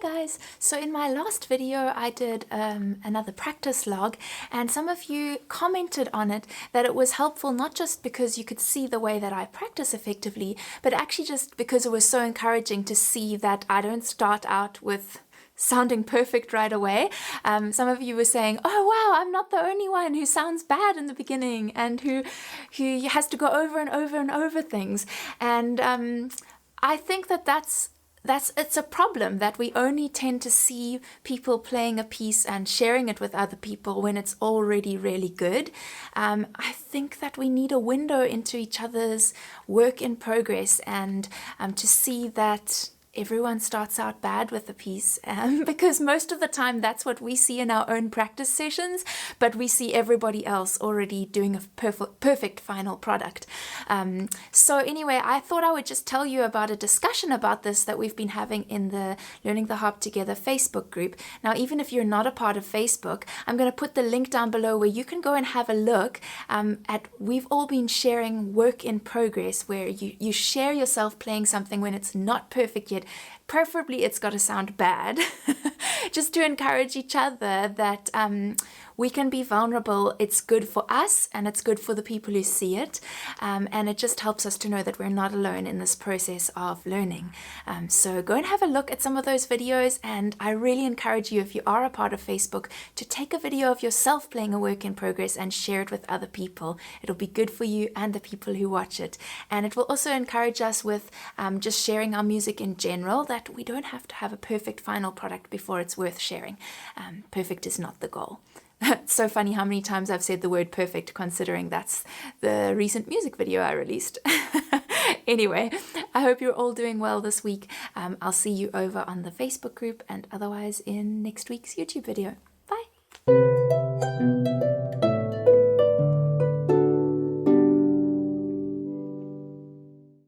guys, so in my last video I did another practice log, and some of you commented on it that it was helpful not just because you could see the way that I practice effectively, but actually just because it was so encouraging to see that I don't start out with sounding perfect right away. Some of you were saying, oh wow, I'm not the only one who sounds bad in the beginning and who has to go over and over and over things. And I think it's a problem that we only tend to see people playing a piece and sharing it with other people when it's already really good. I think that we need a window into each other's work in progress, and to see that everyone starts out bad with the piece, because most of the time that's what we see in our own practice sessions, but we see everybody else already doing a perfect final product. So anyway, I thought I would just tell you about a discussion about this that we've been having in the Learning the Harp Together Facebook group. Now, even if you're not a part of Facebook, I'm going to put the link down below where you can go and have a look at, we've all been sharing work in progress, where you share yourself playing something when it's not perfect yet. Preferably it's got to sound bad, just to encourage each other that we can be vulnerable. It's good for us and it's good for the people who see it, and it just helps us to know that we're not alone in this process of learning. So go and have a look at some of those videos, and I really encourage you, if you are a part of Facebook, to take a video of yourself playing a work in progress and share it with other people. It'll be good for you and the people who watch it, and it will also encourage us with just sharing our music in general, that we don't have to have a perfect final product before it's worth sharing. Perfect is not the goal. It's so funny how many times I've said the word perfect, considering that's the recent music video I released. Anyway, I hope you're all doing well this week. I'll see you over on the Facebook group, and otherwise in next week's YouTube video.